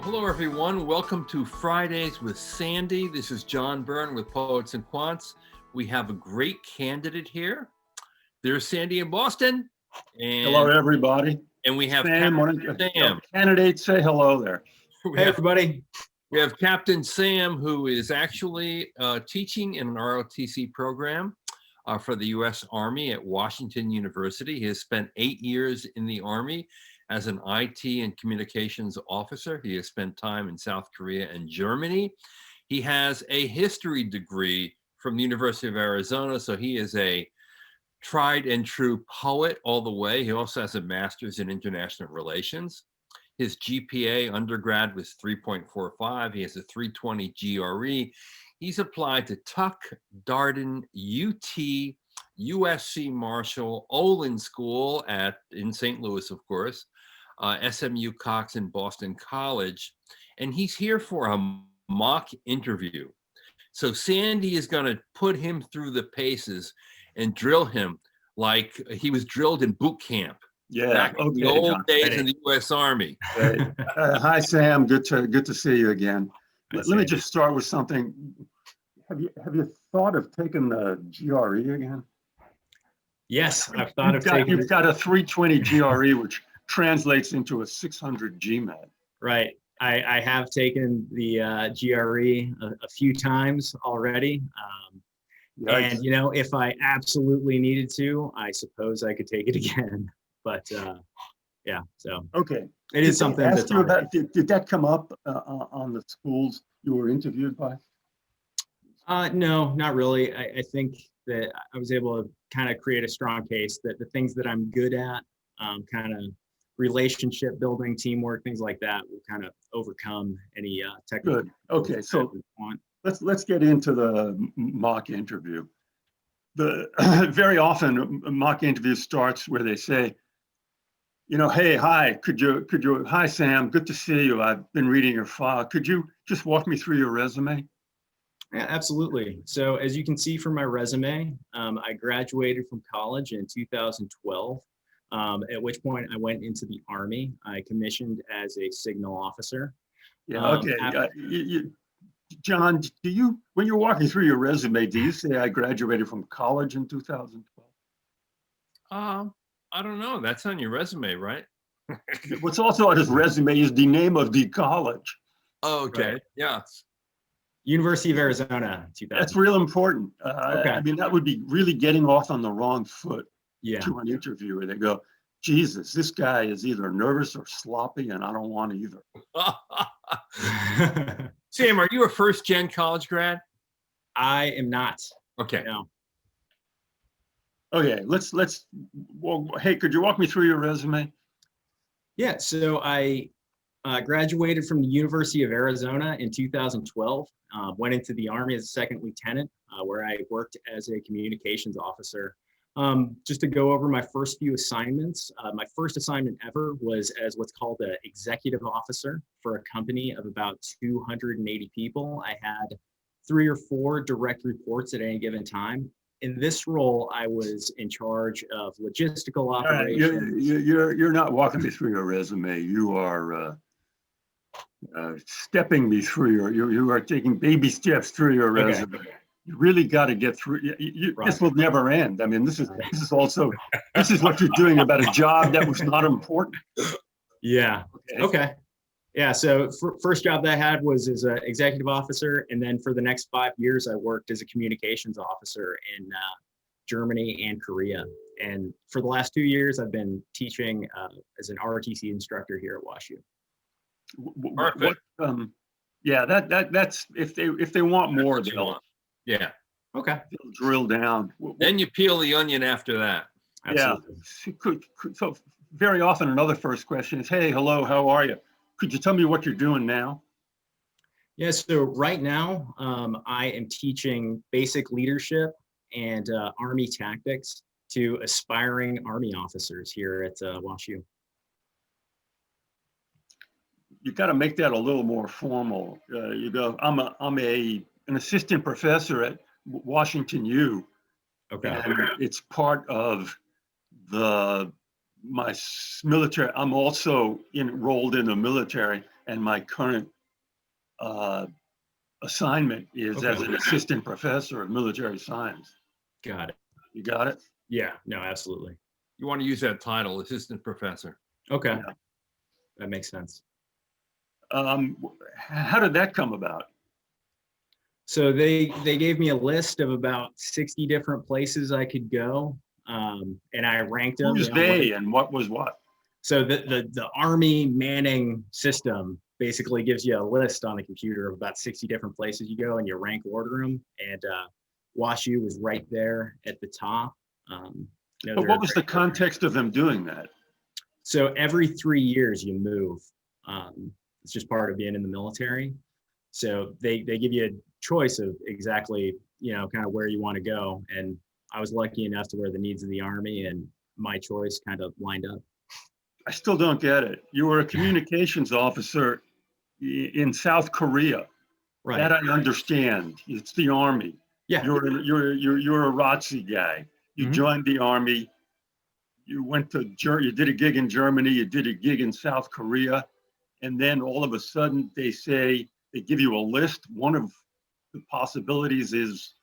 Hello, everyone. Welcome to Fridays with Sandy. This is John Byrne with Poets and Quants. We have a great candidate here. There's Sandy in Boston. And, hello, everybody. And we have Sam. Candidates, say hello there. Hey, everybody. We have Captain Sam, who is actually teaching in an ROTC program for the U.S. Army at Washington University. He has spent 8 years in the Army as an IT and communications officer. He has spent time in South Korea and Germany. He has a history degree from the University of Arizona, so he is a tried and true poet all the way. He also has a master's in international relations. His GPA undergrad was 3.45. He has a 320 GRE. He's applied to Tuck, Darden, UT, USC Marshall, Olin School in St. Louis, of course, SMU Cox and Boston College, and he's here for a mock interview. So Sandy is going to put him through the paces and drill him like he was drilled in boot camp. Yeah, back in the old days in the U.S. Army. Hi, Sam. Good to see you again. Let me just start with something. Have you thought of taking the GRE again? Yes, I've thought of taking. You've got a 320 GRE, which translates into a 600 GMAT. Right. I have taken the GRE a few times already. And, you know, if I absolutely needed to, I suppose I could take it again. But yeah, so. Okay. It is something that's. Did that come up on the schools you were interviewed by? No, not really. I think that I was able to kind of create a strong case that the things that I'm good at, kind of relationship building, teamwork, things like that, will kind of overcome any technical. Good. Okay, so let's get into the mock interview. Very often a mock interview starts where they say, you know, hey, hi, hi, Sam, good to see you. I've been reading your file. Could you just walk me through your resume? Yeah, absolutely. So as you can see from my resume, I graduated from college in 2012, at which point I went into the Army. I commissioned as a signal officer. Yeah, okay. John, when you're walking through your resume, do you say I graduated from college in 2012? I don't know. That's on your resume, right? What's also on his resume is the name of the college. Oh, okay. Right. Yeah. University of Arizona, 2000. That's real important. Okay. I mean, that would be really getting off on the wrong foot to an interviewer. They go, Jesus, this guy is either nervous or sloppy, and I don't want either. Sam, are you a first-gen college grad? I am not. Okay. No. Okay, well, hey, could you walk me through your resume? Yeah, so I graduated from the University of Arizona in 2012, went into the Army as a second lieutenant, where I worked as a communications officer. Just to go over my first few assignments, my first assignment ever was as what's called an executive officer for a company of about 280 people. I had 3 or 4 direct reports at any given time. In this role, I was in charge of logistical operations. You're not walking me through your resume. You are stepping me through you are taking baby steps through your resume. Okay. You really got to get through. Right. This will never end. I mean, this is what you're doing about a job that was not important. Yeah. Okay. Yeah. So first job that I had was as an executive officer, and then for the next 5 years, I worked as a communications officer in Germany and Korea. And for the last 2 years, I've been teaching as an ROTC instructor here at WashU. Perfect. Yeah, that's if they want more, they'll. Yeah. Okay. They'll drill down. Then you peel the onion after that. Absolutely. Yeah. So very often another first question is, hey, hello, how are you? Could you tell me what you're doing now? Yeah, so right now I am teaching basic leadership and Army tactics to aspiring Army officers here at WashU. You got to make that a little more formal. You go, I'm an assistant professor at Washington U. Okay. And it's part of the military, I'm also enrolled in the military, and my current assignment is as Okay. an assistant professor of military science. Got it. You got it? Yeah, no, absolutely. You want to use that title, assistant professor. Okay. Yeah. That makes sense. How did that come about? So they gave me a list of about 60 different places I could go, and I ranked them. Who's you know, they and what was what? So the Army Manning system basically gives you a list on the computer of about 60 different places you go, and you rank order them. And WashU was right there at the top. You know, But what was the context of them doing that? So every 3 years you move. It's just part of being in the military. So they give you a choice of exactly, you know, kind of where you want to go. And I was lucky enough to where the needs of the Army and my choice kind of lined up. I still don't get it. You were a communications officer in South Korea. Right. That I understand. It's the Army. Yeah. You're a ROTC guy. You joined the Army. You went to you did a gig in Germany. You did a gig in South Korea, and then all of a sudden they say they give you a list. One of the possibilities is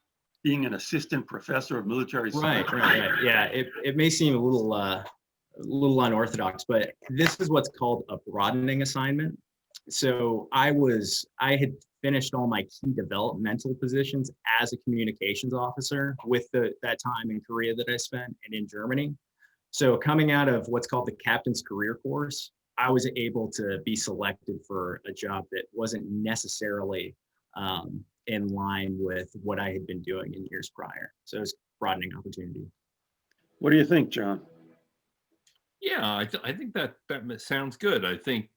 being an assistant professor of military science. Right. Yeah. It may seem a little unorthodox, but this is what's called a broadening assignment. So I had finished all my key developmental positions as a communications officer with that time in Korea that I spent and in Germany. So coming out of what's called the Captain's Career Course, I was able to be selected for a job that wasn't necessarily in line with what I had been doing in years prior. So it was a broadening opportunity. What do you think, John? Yeah, I think that sounds good. I think,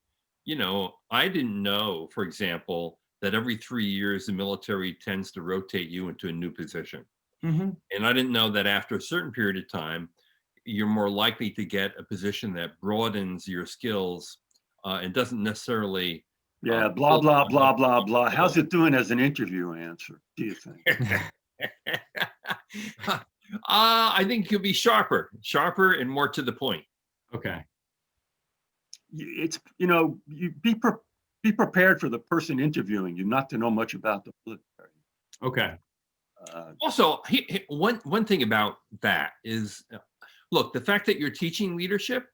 you know, I didn't know, for example, that every 3 years the military tends to rotate you into a new position. And I didn't know that after a certain period of time, you're more likely to get a position that broadens your skills and doesn't necessarily. Yeah, blah, blah, blah, blah, blah. How's it doing as an interview answer, do you think? I think you could be sharper and more to the point. Okay. It's, you know, you be prepared for the person interviewing you not to know much about the military. Okay. Also, one thing about that is, look, the fact that you're teaching leadership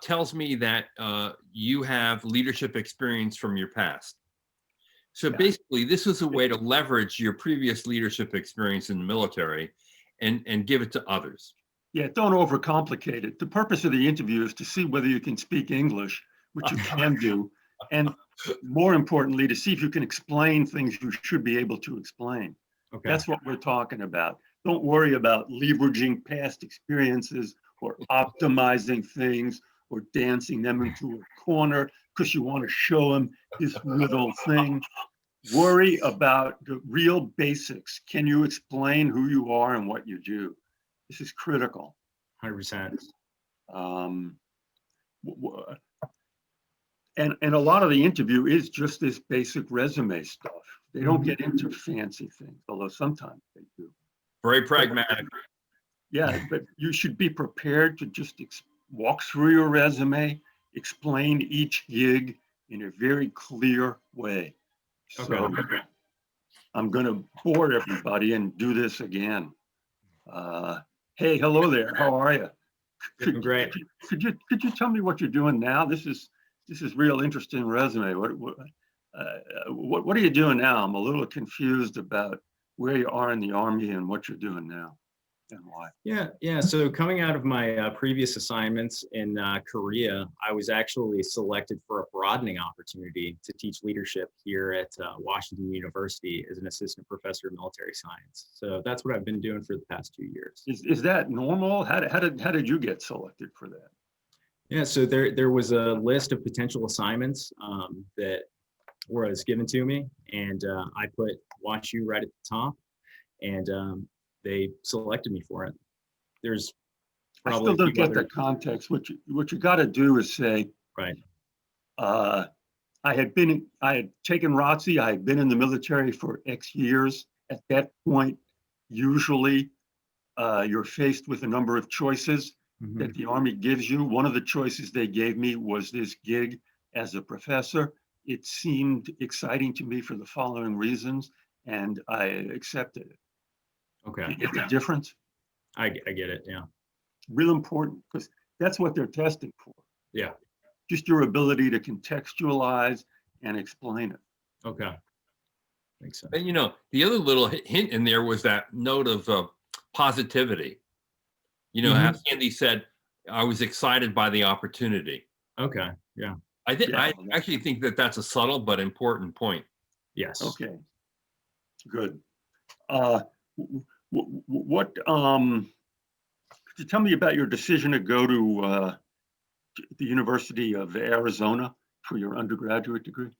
tells me that you have leadership experience from your past. So basically, this was a way to leverage your previous leadership experience in the military and give it to others. Yeah, don't overcomplicate it. The purpose of the interview is to see whether you can speak English, which you can do, and more importantly, to see if you can explain things you should be able to explain. Okay. That's what we're talking about. Don't worry about leveraging past experiences or optimizing things or dancing them into a corner because you want to show them this little thing. Worry about the real basics. Can you explain who you are and what you do? This is critical. 100%. And a lot of the interview is just this basic resume stuff. They don't get into fancy things, although sometimes they do. Very pragmatic. Yeah, but you should be prepared to just walk through your resume, explain each gig in a very clear way. So I'm going to bore everybody and do this again. Hey, hello there. How are you? Great. Could you tell me what you're doing now? This is real interesting resume. What are you doing now? I'm a little confused about where you are in the Army and what you're doing now and why. Yeah. So coming out of my previous assignments in Korea, I was actually selected for a broadening opportunity to teach leadership here at Washington University as an assistant professor of military science. So that's what I've been doing for the past 2 years. Is that normal? How did you get selected for that? Yeah, so there was a list of potential assignments that was given to me, and I put WashU right at the top, and they selected me for it. There's probably I still don't get the context. What you got to do is say, right. I had taken ROTC. I had been in the military for X years. At that point, usually you're faced with a number of choices. that the Army gives you. One of the choices they gave me was this gig as a professor. It seemed exciting to me for the following reasons, and I accepted it. Okay. You get the difference? I get it. Yeah. Real important, because that's what they're testing for. Yeah. Just your ability to contextualize and explain it. Okay. Makes sense. And the other little hint in there was that note of positivity. As Andy said, I was excited by the opportunity. Okay. Yeah. I actually think that that's a subtle but important point. Yes. Okay. Good. What could you tell me about your decision to go to the University of Arizona for your undergraduate degree?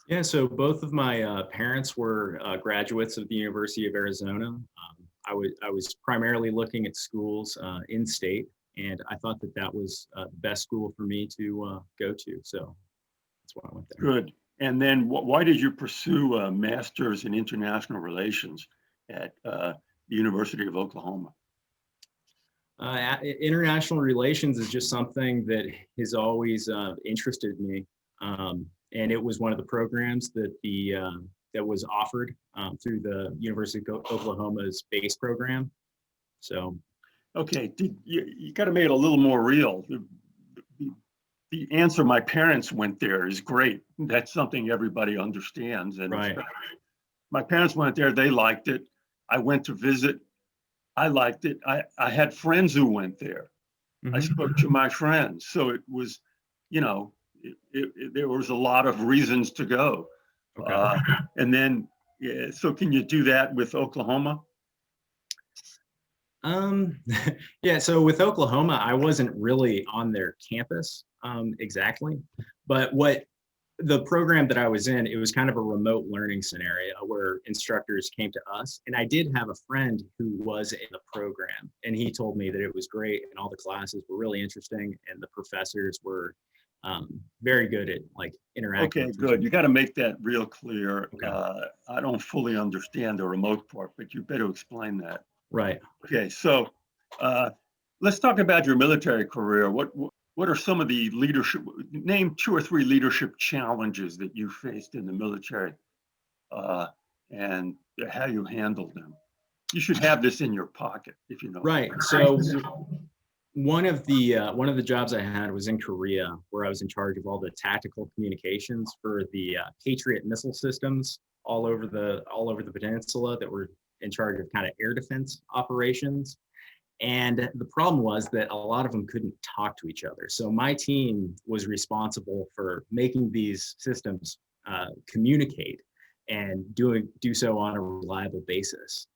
Yeah, so both of my parents were graduates of the University of Arizona. I was primarily looking at schools in state, and I thought that was the best school for me to go to. So that's why I went there. Good. And then why did you pursue a master's in international relations at the University of Oklahoma? International relations is just something that has always interested me. And it was one of the programs that that was offered through the University of Oklahoma's BASE program. So, okay, you got to make it a little more real. The answer, my parents went there, is great. That's something everybody understands. And right. My parents went there; they liked it. I went to visit. I liked it. I had friends who went there. I spoke to my friends, so it was, there was a lot of reasons to go. Okay. And then, so can you do that with Oklahoma? Yeah, so with Oklahoma, I wasn't really on their campus exactly, but what the program that I was in, it was kind of a remote learning scenario where instructors came to us, and I did have a friend who was in the program, and he told me that it was great and all the classes were really interesting and the professors were very good at interacting. Okay, good. You got to make that real clear. Okay. I don't fully understand the remote part, but you better explain that. Right. Okay, so let's talk about your military career. What are some of the leadership, name 2 or 3 leadership challenges that you faced in the military and how you handled them? You should have this in your pocket if you know. Right. So one of the jobs I had was in Korea, where I was in charge of all the tactical communications for the Patriot missile systems all over the peninsula that were in charge of kind of air defense operations. And the problem was that a lot of them couldn't talk to each other. So my team was responsible for making these systems communicate and do so on a reliable basis.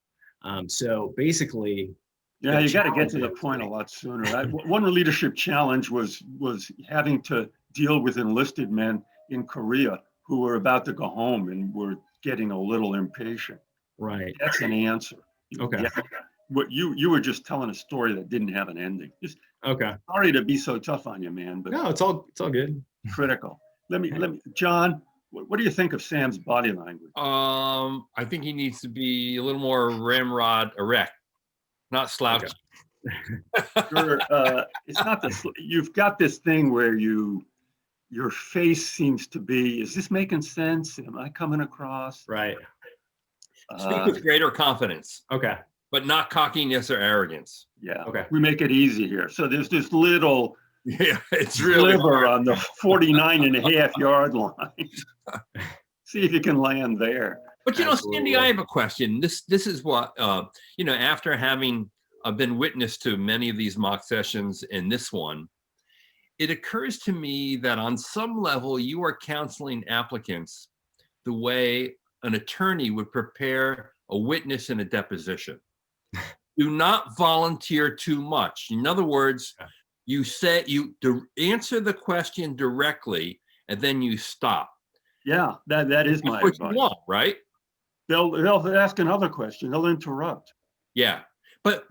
So basically, yeah, you got to get to the point a lot sooner. One leadership challenge was having to deal with enlisted men in Korea who were about to go home and were getting a little impatient. Right. That's an answer. Okay. What you were just telling a story that didn't have an ending. Just okay. Sorry to be so tough on you, man, but no, it's all good. Critical. Let me, John. What do you think of Sam's body language? I think he needs to be a little more ramrod erect, not slouchy. Okay. It's not this. You've got this thing where your face seems to be. Is this making sense? Am I coming across? Right. Speak with greater confidence. Okay. But not cockiness or arrogance. Yeah. Okay. We make it easy here. So there's this little it's really sliver on the 49.5-yard line. See if you can land there. But Sandy, I have a question. This is what after having been witness to many of these mock sessions and this one, it occurs to me that on some level you are counseling applicants the way an attorney would prepare a witness in a deposition. Do not volunteer too much. In other words, you answer the question directly and then you stop. Yeah, that is my advice. What you want, right? They'll ask another question. They'll interrupt. Yeah, but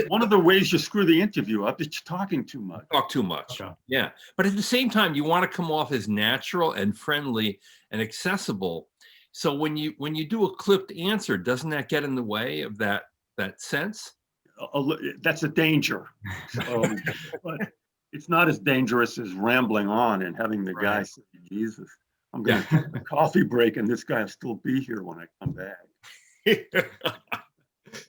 one of the ways you screw the interview up is talking too much. Talk too much. Okay. Yeah, but at the same time, you want to come off as natural and friendly and accessible. So when you do a clipped answer, doesn't that get in the way of that sense? that's a danger. So, but it's not as dangerous as rambling on and having the guy say, Jesus, I'm going to take a coffee break and this guy will still be here when I come back.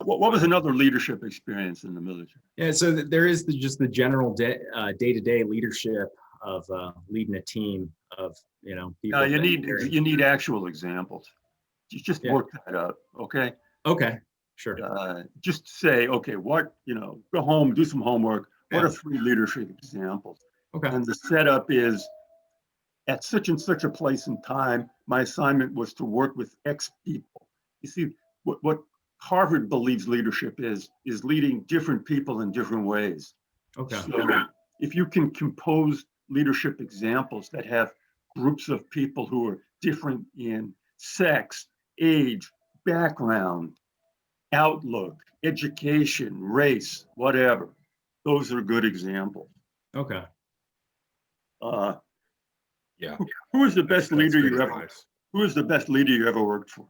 What was another leadership experience in the military? Yeah, so there is just the general day-to-day leadership of leading a team of, people. You need actual examples. You just work that out, okay? Okay, sure. Just say, okay, go home, do some homework. What are 3 leadership examples? Okay. And the setup is, at such and such a place and time, my assignment was to work with X people. You see, what Harvard believes leadership is leading different people in different ways. Okay. So if you can compose leadership examples that have groups of people who are different in sex, age, background, outlook, education, race, whatever, those are good examples. Okay. Yeah. Who is the best leader you ever? Advice. Who is the best leader you ever worked for?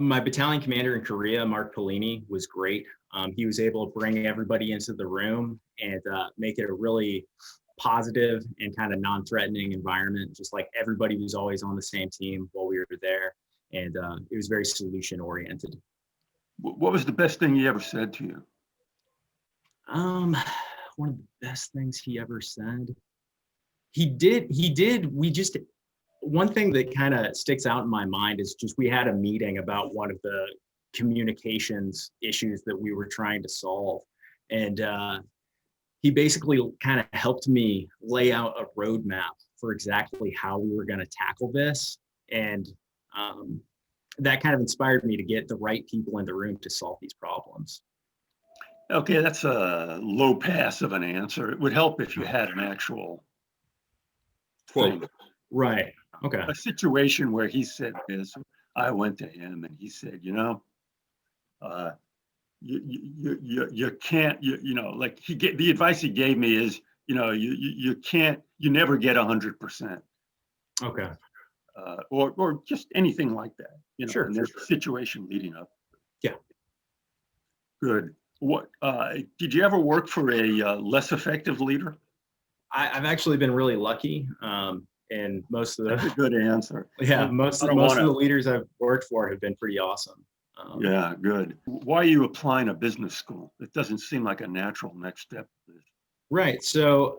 My battalion commander in Korea, Mark Polini, was great. He was able to bring everybody into the room and make it a really positive and kind of non-threatening environment, just like everybody was always on the same team while we were there. And it was very solution-oriented. What was the best thing he ever said to you? One of the best things he ever said. He did. One thing that kind of sticks out in my mind is just we had a meeting about one of the communications issues that we were trying to solve. And he basically kind of helped me lay out a roadmap for exactly how we were going to tackle this. And that kind of inspired me to get the right people in the room to solve these problems. Okay, that's a low pass of an answer. It would help if you had an actual Quote. Right. Okay. A situation where he said this. I went to him and he said, you can't, like the advice he gave me is, you never get 100%. Okay. Or just anything like that, Sure, and there's a situation leading up. Yeah. Good. What did you ever work for a less effective leader? I've actually been really lucky. And most of That's a the good answer. most of the leaders I've worked for have been pretty awesome. Yeah, good. Why are you applying to business school? It doesn't seem like a natural next step. Right. So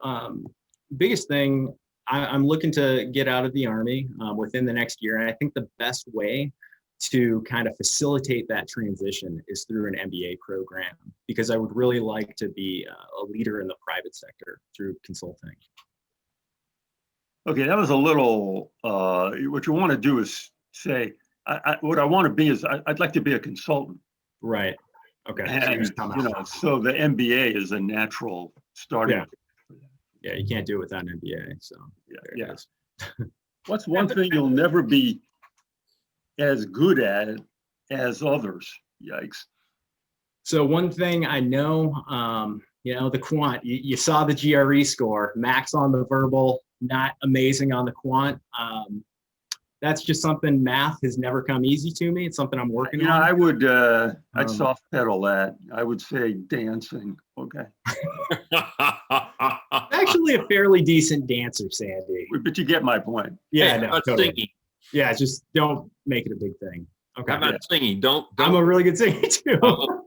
biggest thing, I'm looking to get out of the Army within the next year. And I think the best way to kind of facilitate that transition is through an MBA program, because I would really like to be a leader in the private sector through consulting. Okay, that was a little, what you want to do is say, what I want to be is, I'd like to be a consultant. Right. Okay. And, so the MBA is a natural starting. Yeah. Yeah, you can't do it without an MBA. So yeah. What's one thing you'll never be as good at as others? Yikes. So one thing I know, the quant, you saw the GRE score, max on the verbal, not amazing on the quant. That's just something, math has never come easy to me. It's something I'm working on. I would, I'd soft pedal that. I would say dancing. Okay. Actually a fairly decent dancer, Sandy. But you get my point. Yeah, Hey, no, totally. singing. Yeah, just don't make it a big thing. Okay. How about singing? Don't. I'm a really good singer too.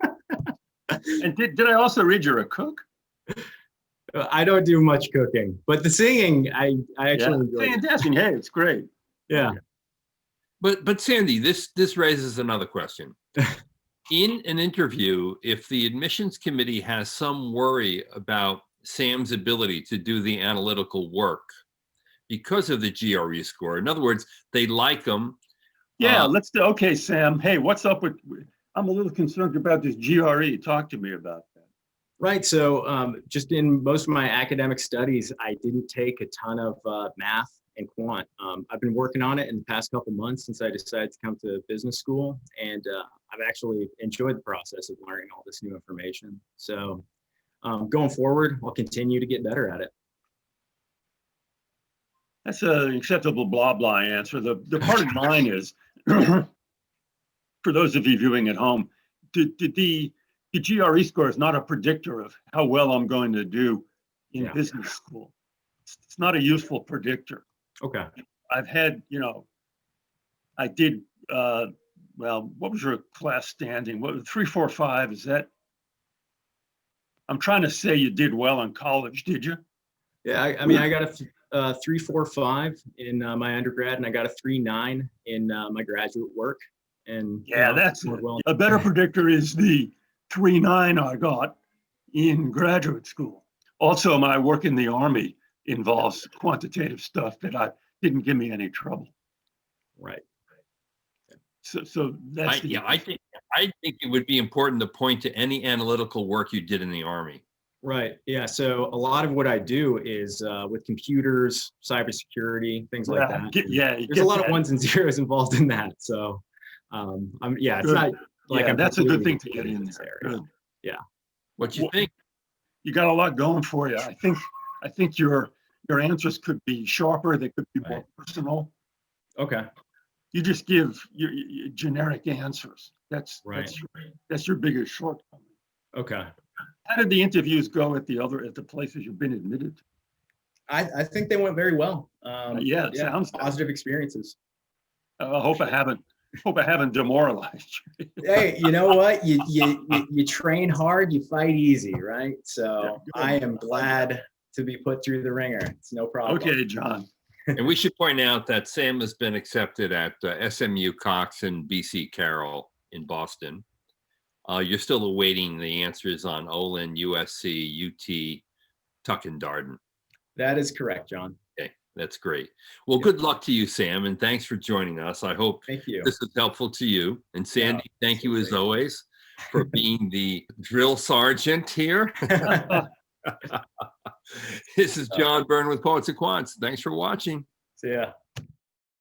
And did I also read you're a cook? I don't do much cooking, but the singing, I actually enjoy. Fantastic. Hey, it's great. Yeah. But Sandy, this raises another question. In an interview, if the admissions committee has some worry about Sam's ability to do the analytical work because of the GRE score, in other words, they like him. Yeah, let's do. Okay, Sam. Hey, what's up with? I'm a little concerned about this GRE. Talk to me about that. Right. So just in most of my academic studies, I didn't take a ton of math and quant. I've been working on it in the past couple months since I decided to come to business school, and I've actually enjoyed the process of learning all this new information. So going forward, I'll continue to get better at it. That's an acceptable blah blah answer. The part of mine is, for those of you viewing at home, did the GRE score is not a predictor of how well I'm going to do in Yeah. business school. It's not a useful predictor. Okay. I've had, I did, well, what was your class standing? What, 3, 4, 5, is that? I'm trying to say you did well in college, did you? Yeah, I mean, I got a 3.45 in my undergrad, and I got a 3.9 in my graduate work. And Yeah, that's scored well. a better predictor is the 3.9 I got in graduate school. Also, my work in the Army involves quantitative stuff that didn't give me any trouble. Right. So that's I think it would be important to point to any analytical work you did in the Army. Right. Yeah. So a lot of what I do is with computers, cybersecurity, things like that. There's a lot of ones and zeros involved in that. So, it's Good. not like I'm that's a good thing to completely get in this there. area. Good. Yeah. What you think? You got a lot going for you. I think your answers could be sharper. They could be more personal. Okay. You just give your generic answers. That's your biggest shortcoming. Okay. How did the interviews go at the places you've been admitted to? I think they went very well. Sounds positive experiences. I hope I haven't demoralized you. Hey, you know what? You train hard, you fight easy, right? So I am glad to be put through the ringer. It's no problem. Okay, John. And we should point out that Sam has been accepted at SMU Cox and BC Carroll in Boston. You're still awaiting the answers on Olin, USC, UT, Tuck and Darden. That is correct, John. Okay, that's great. Well, good luck to you, Sam, and thanks for joining us. I hope Thank you. this is helpful to you. And Sandy, thank you as always for being the drill sergeant here. This is John Byrne with Poets and Quants. Thanks for watching. See ya.